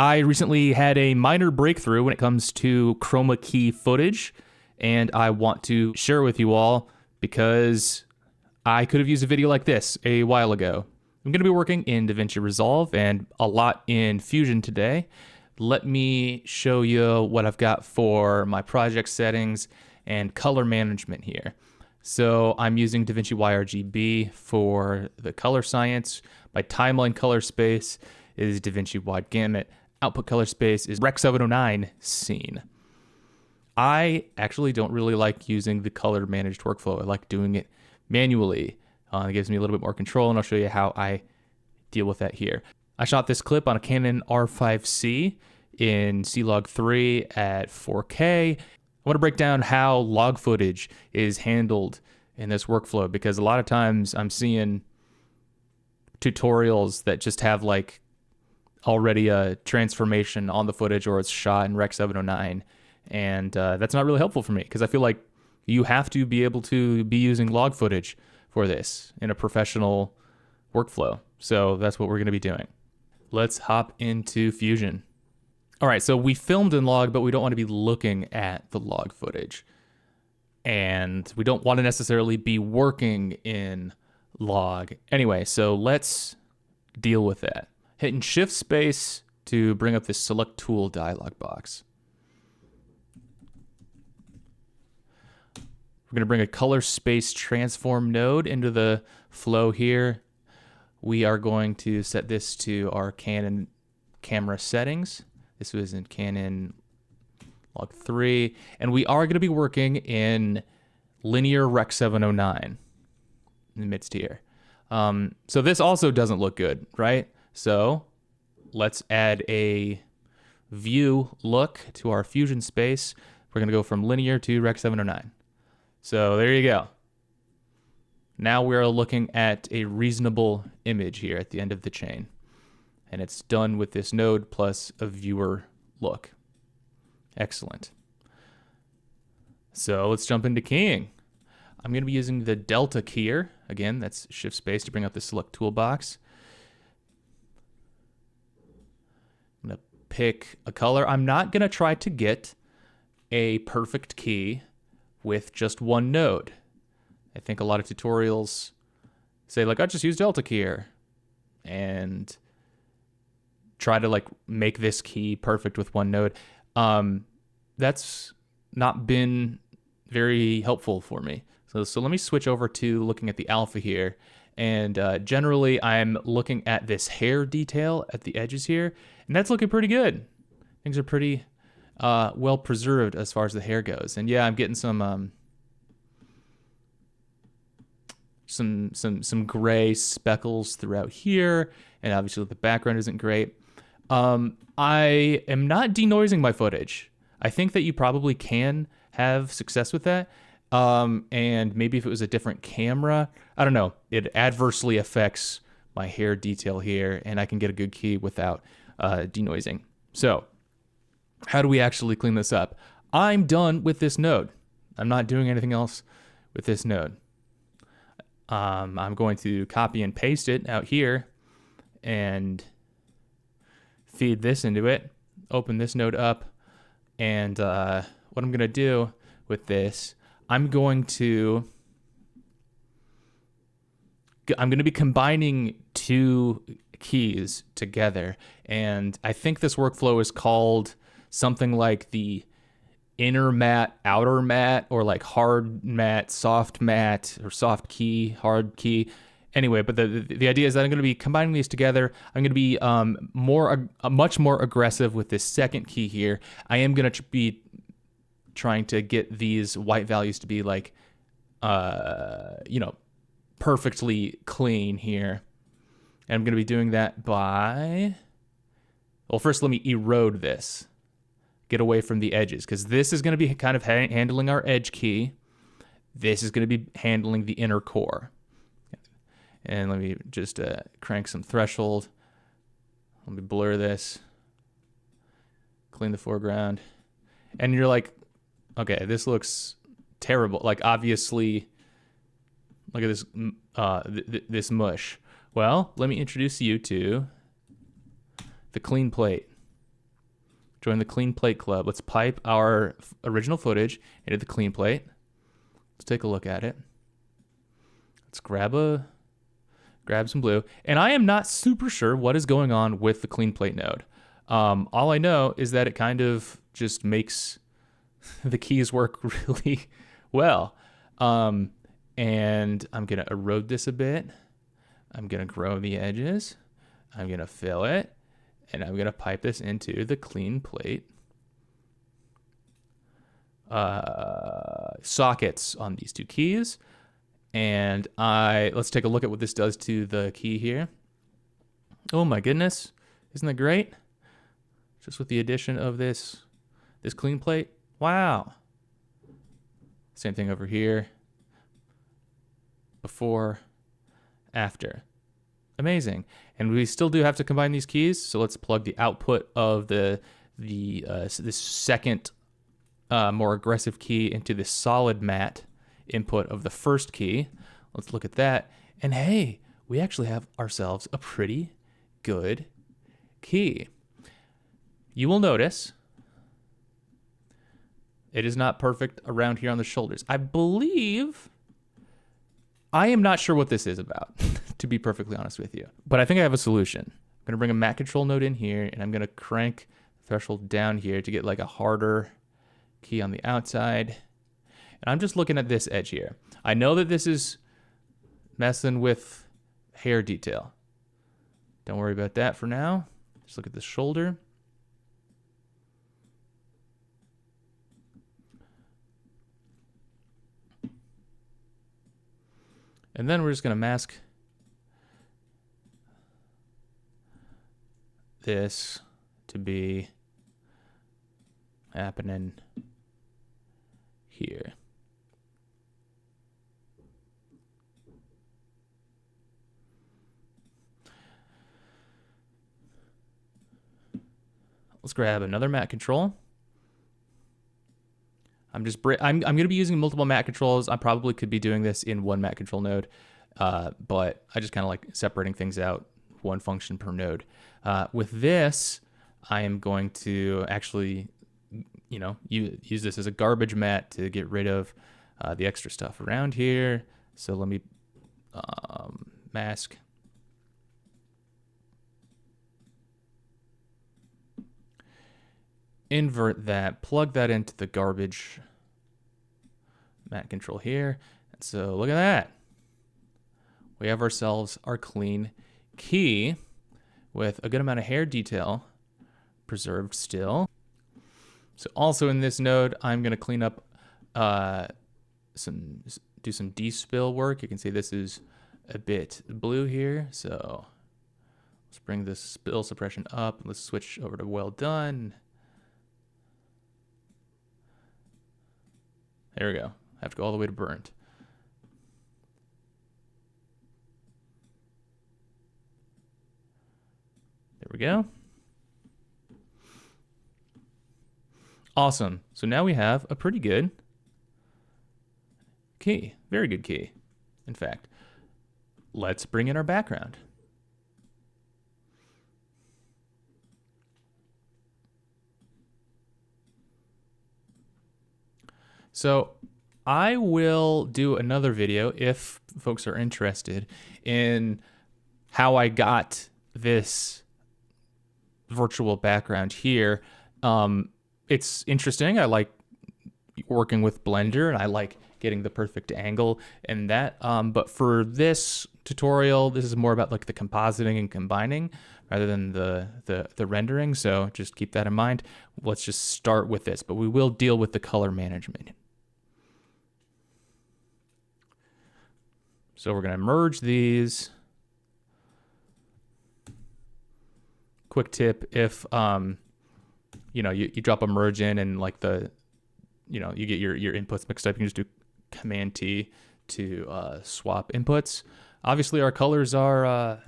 I recently had a minor breakthrough when it comes to chroma key footage, and I want to share with you all because I could have used a video like this a while ago. I'm going to be working in DaVinci Resolve and a lot in Fusion today. Let me show you what I've got for my project settings and color management here. So I'm using DaVinci YRGB for the color science. My timeline color space is DaVinci Wide Gamut. Output color space is Rec 709 Scene. I actually don't really like using the color managed workflow. I like doing it manually. It gives me a little bit more control, and I'll show you how I deal with that here. I shot this clip on a Canon R5C in C-Log3 at 4K. I want to break down how log footage is handled in this workflow, because a lot of times I'm seeing tutorials that just have like already a transformation on the footage, or it's shot in Rec 709, and that's not really helpful for me, because I feel like you have to be able to be using log footage for this in a professional workflow. So that's what we're going to be doing. Let's hop into Fusion. All right, so we filmed in log, but we don't want to be looking at the log footage. And we don't want to necessarily be working in log. Anyway, so let's deal with that. Hitting Shift Space to bring up this Select Tool dialog box. We're going to bring a color space transform node into the flow here. We are going to set this to our Canon camera settings. This was in Canon Log 3. And we are going to be working in linear Rec 709 in the midst here. So this also doesn't look good, right? So let's add a view look to our Fusion space. We're going to go from linear to Rec 709. So there you go. Now we're looking at a reasonable image here at the end of the chain. And it's done with this node plus a viewer look. Excellent. So let's jump into keying. I'm going to be using the Delta keyer. Again, that's Shift Space to bring up the Select Toolbox. I'm going to pick a color. I'm not going to try to get a perfect key with just one node. I think a lot of tutorials say, like, I just use Delta keyer and try to like make this key perfect with one node. That's not been very helpful for me. So let me switch over to looking at the alpha here. And generally, I'm looking at this hair detail at the edges here, and that's looking pretty good. Things are pretty well preserved as far as the hair goes. And yeah, I'm getting some gray speckles throughout here, and obviously the background isn't great. I am not denoising my footage. I think that you probably can have success with that. And maybe if it was a different camera, I don't know, it adversely affects my hair detail here, and I can get a good key without denoising. So how do we actually clean this up? I'm done with this node. I'm not doing anything else with this node. I'm going to copy and paste it out here and feed this into it, open this node up, and what I'm going to do with this, I'm going to be combining two keys together, and I think this workflow is called something like the inner matte, outer matte, or like hard matte, or soft key, hard key. Anyway, but the idea is that I'm going to be combining these together. I'm going to be much more aggressive with this second key here. I am going to be trying to get these white values to be like, perfectly clean here. And I'm going to be doing that by, well, first let me erode this. Get away from the edges, because this is going to be kind of handling our edge key. This is going to be handling the inner core. And let me just crank some threshold. Let me blur this. Clean the foreground. And you're like, okay, this looks terrible. Like, obviously, look at this, this mush. Well, let me introduce you to the clean plate. Join the clean plate club. Let's pipe our original footage into the clean plate. Let's take a look at it. Let's grab some blue. And I am not super sure what is going on with the clean plate node. All I know is that it kind of just makes the keys work really well. And I'm gonna erode this a bit. I'm gonna grow the edges. I'm gonna fill it. And I'm gonna pipe this into the clean plate sockets on these two keys. And let's take a look at what this does to the key here. Oh my goodness, isn't that great? Just with the addition of this clean plate, wow. Same thing over here. Before, after, amazing. And we still do have to combine these keys. So let's plug the output of this second more aggressive key into the solid matte input of the first key. Let's look at that. And hey, we actually have ourselves a pretty good key. You will notice it is not perfect around here on the shoulders. I am not sure what this is about, to be perfectly honest with you. But I think I have a solution. I'm going to bring a matte control node in here, and I'm going to crank the threshold down here to get like a harder key on the outside. And I'm just looking at this edge here. I know that this is messing with hair detail. Don't worry about that for now. Just look at the shoulder. And then we're just going to mask this to be happening here. Let's grab another matte control. I'm going to be using multiple matte controls. I probably could be doing this in one matte control node, but I just kind of like separating things out, one function per node. With this, I am going to actually, use this as a garbage mat to get rid of the extra stuff around here. So let me mask. Invert that, plug that into the garbage matte control here. And so look at that. We have ourselves our clean key with a good amount of hair detail preserved still. So also in this node, I'm going to clean up do some despill work. You can see this is a bit blue here. So let's bring this spill suppression up. Let's switch over to well done. There we go. I have to go all the way to burnt. There we go. Awesome. So now we have a pretty good key. Very good key, in fact. Let's bring in our background. So I will do another video if folks are interested in how I got this virtual background here. It's interesting. I like working with Blender and I like getting the perfect angle and that. But for this tutorial, this is more about like the compositing and combining rather than the rendering. So just keep that in mind. Let's just start with this, but we will deal with the color management. So we're going to merge these. Quick tip, if you drop a merge in and like you get your inputs mixed up, you can just do Command T to swap inputs. Obviously our colors are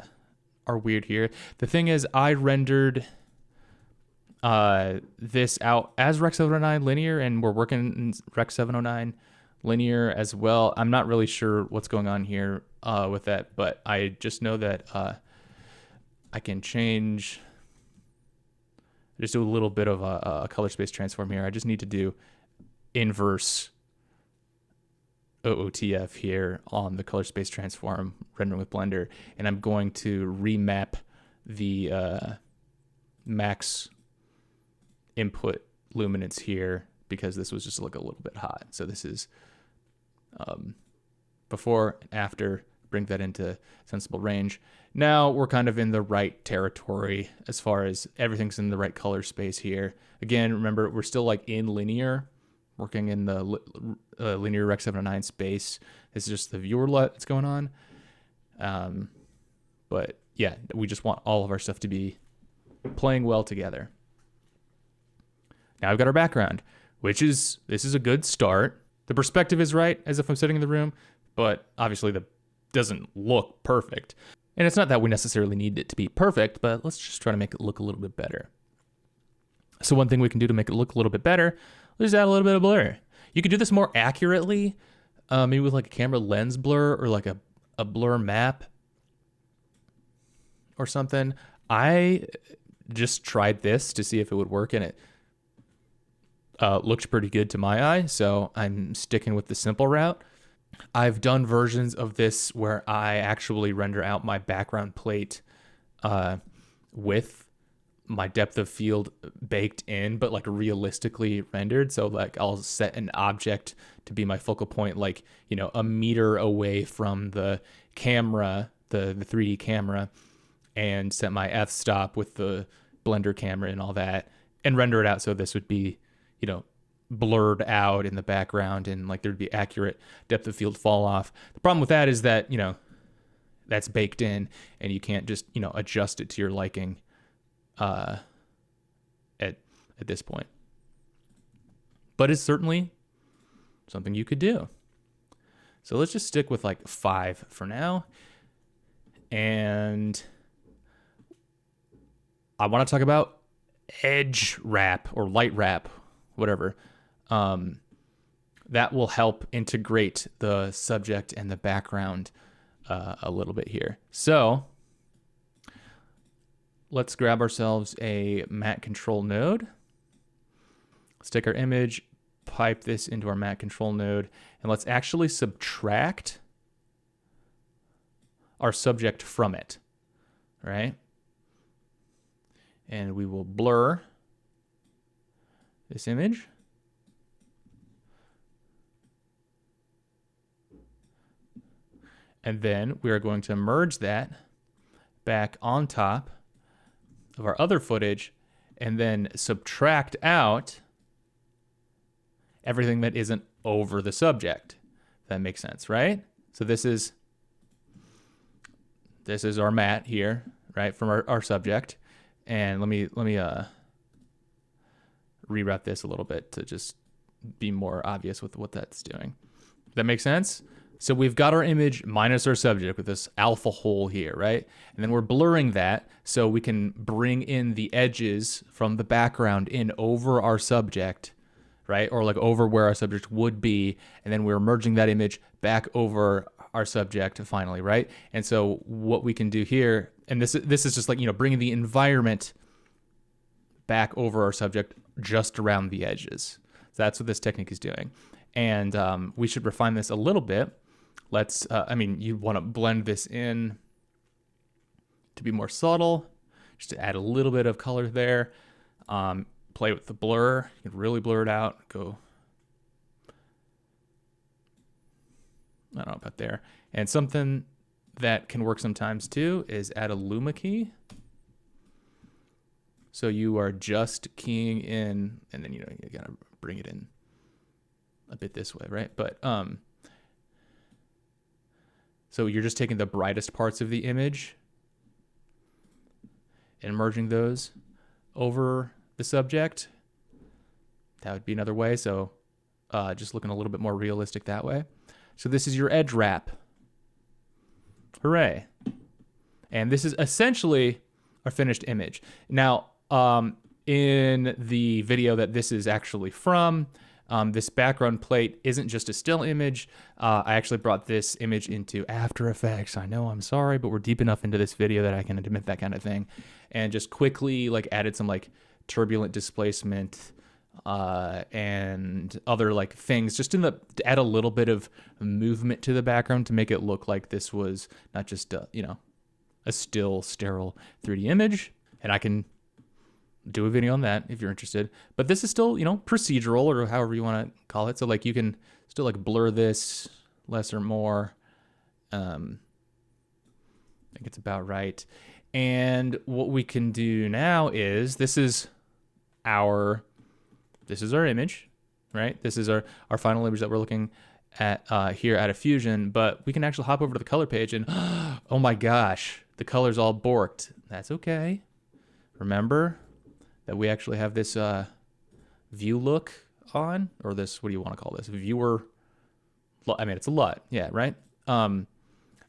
weird here. The thing is, I rendered this out as Rec 709 linear, and we're working in Rec 709 linear as well. I'm not really sure what's going on here with that, but I just know that I can change Just do a little bit of a color space transform here. I just need to do inverse OOTF here on the color space transform rendering with Blender, and I'm going to remap the max input luminance here because this was just like a little bit hot. So this is before, after, bring that into sensible range. Now we're kind of in the right territory as far as everything's in the right color space here. Again, remember, we're still like in linear, working in the linear Rec 709 space. This is just the viewer LUT that's going on. But yeah, we just want all of our stuff to be playing well together. Now I've got our background, this is a good start. The perspective is right, as if I'm sitting in the room, but obviously the doesn't look perfect. And it's not that we necessarily need it to be perfect, but let's just try to make it look a little bit better. So one thing we can do to make it look a little bit better, let's add a little bit of blur. You could do this more accurately, maybe with like a camera lens blur or like a blur map or something. I just tried this to see if it would work, and it looked pretty good to my eye, so I'm sticking with the simple route. I've done versions of this where I actually render out my background plate with my depth of field baked in, but like realistically rendered. So like I'll set an object to be my focal point, like, you know, a meter away from the camera, the 3D camera, and set my f-stop with the Blender camera and all that, and render it out so this would be, you know, blurred out in the background, and like there'd be accurate depth of field fall off. The problem with that is that, you know, that's baked in and you can't just, you know, adjust it to your liking at this point. But it's certainly something you could do. So let's just stick with like 5 for now. And I want to talk about edge wrap or light wrap, whatever. That will help integrate the subject and the background a little bit here. So let's grab ourselves a matte control node. Let's take our image, pipe this into our matte control node, and let's actually subtract our subject from it, right? And we will blur this image. And then we are going to merge that back on top of our other footage and then subtract out everything that isn't over the subject. That makes sense, right? So this is our matte here, right, from our subject. And let me rewrap this a little bit to just be more obvious with what that's doing. That makes sense? So we've got our image minus our subject with this alpha hole here, right? And then we're blurring that so we can bring in the edges from the background in over our subject, right? Or like over where our subject would be. And then we're merging that image back over our subject finally, right? And so what we can do here, and this is just like, you know, bringing the environment back over our subject just around the edges. So that's what this technique is doing. And we should refine this a little bit. Let's, you want to blend this in to be more subtle, just to add a little bit of color there. Play with the blur, you can really blur it out, go, I don't know about there. And something that can work sometimes too is add a luma key. So you are just keying in, and then, you know, you gotta bring it in a bit this way, right? But, so you're just taking the brightest parts of the image and merging those over the subject. That would be another way. So just looking a little bit more realistic that way. So this is your edge wrap. Hooray. And this is essentially our finished image. Now, in the video that this is actually from, this background plate isn't just a still image. I actually brought this image into After Effects. I know, I'm sorry, but we're deep enough into this video that I can admit that kind of thing. And just quickly like added some like turbulent displacement, and other like things, just to add a little bit of movement to the background to make it look like this was not just a still sterile 3D image. And I can do a video on that if you're interested. But this is still, procedural, or however you want to call it. So like you can still like blur this less or more. I think it's about right. And what we can do now is this is our image, right? This is our final image that we're looking at here out of Fusion, but we can actually hop over to the color page and oh my gosh, the color's all borked. That's okay. Remember that we actually have this view look on, or this, what do you want to call this? Viewer, I mean, it's a LUT, yeah, right?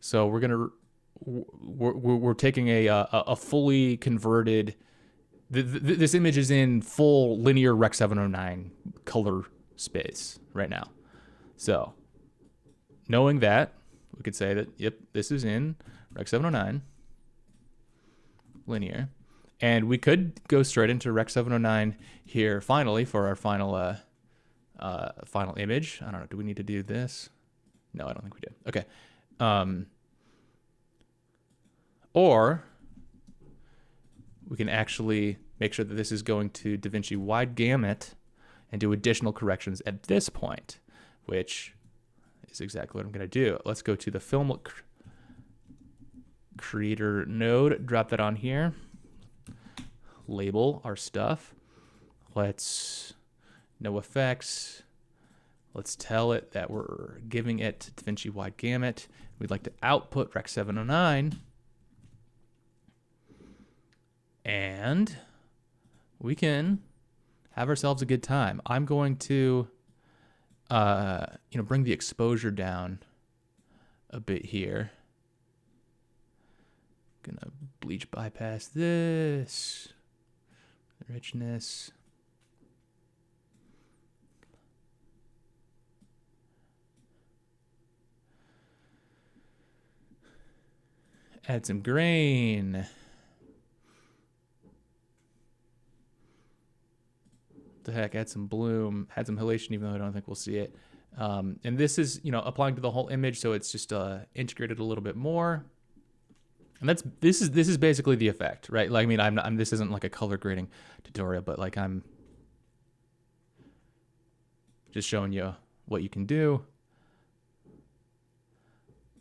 So we're taking a fully converted, this image is in full linear Rec 709 color space right now. So knowing that, we could say that, yep, this is in Rec 709 linear. And we could go straight into Rec 709 here finally for our final final image. I don't know, do we need to do this? No, I don't think we do. Okay. Or we can actually make sure that this is going to DaVinci Wide Gamut and do additional corrections at this point, which is exactly what I'm going to do. Let's go to the Film Creator node, drop that on here, label our stuff. Let's no effects. Let's tell it that we're giving it DaVinci Wide Gamut. We'd like to output Rec 709. And we can have ourselves a good time. I'm going to, bring the exposure down a bit here. Gonna bleach bypass this. Richness. Add some grain. The heck, add some bloom, add some halation, even though I don't think we'll see it. And this is, applying to the whole image, so it's just integrated a little bit more. And this is basically the effect, right? Like, I mean, I'm this isn't like a color grading tutorial, but like I'm just showing you what you can do.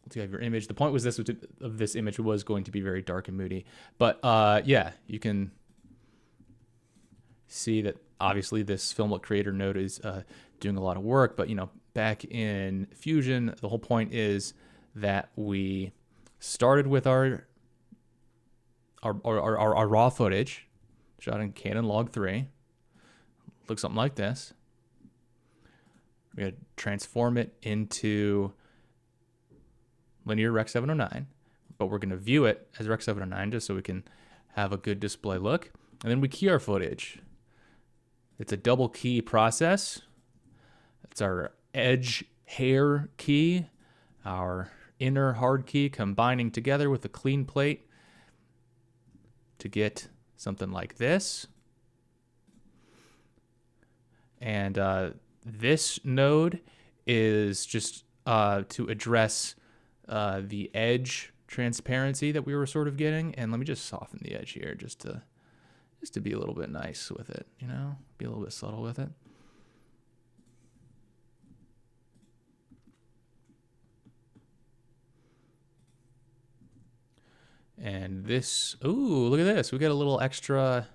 Once you have your image, the point was of this image was going to be very dark and moody, but yeah, you can see that obviously this Film Creator node is doing a lot of work, but back in Fusion, the whole point is that we started with our raw footage shot in Canon Log 3. Looks something like this. We're going to transform it into linear Rec 709, but we're going to view it as Rec 709 just so we can have a good display look. And then we key our footage. It's a double key process. It's our edge hair key, our inner hard key combining together with a clean plate to get something like this. And this node is just to address the edge transparency that we were sort of getting. And let me just soften the edge here just to be a little bit nice with it, be a little bit subtle with it. And this, ooh, look at this. We got a little extra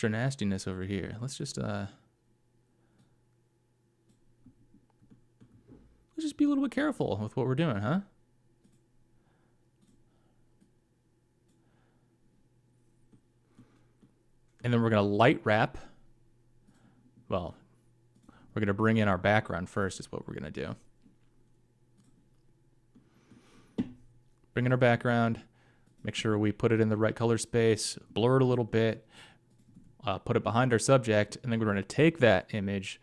nastiness over here. Let's just be a little bit careful with what we're doing, huh? And then we're going to light wrap. Well, we're going to bring in our background first is what we're going to do. Bring in our background. Make sure we put it in the right color space. Blur it a little bit. Put it behind our subject. And then we're going to take that image.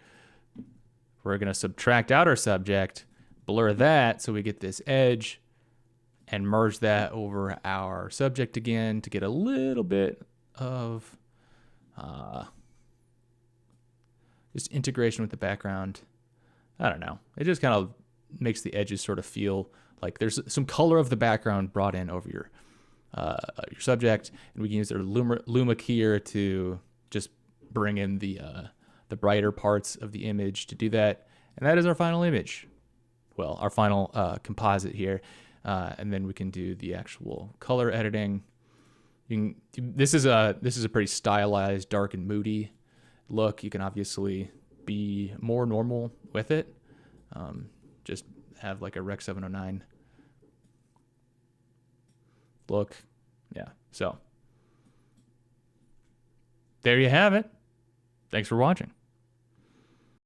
We're going to subtract out our subject. Blur that so we get this edge. And merge that over our subject again to get a little bit of Just integration with the background. I don't know. It just kind of makes the edges sort of feel like there's some color of the background brought in over your subject, and we can use our Luma keyer to just bring in the brighter parts of the image to do that. And that is our final image. Well, our final composite here, and then we can do the actual color editing. This is a pretty stylized, dark and moody look. You can obviously be more normal with it. Just have like a Rec 709 look. Yeah. So there you have it. Thanks for watching.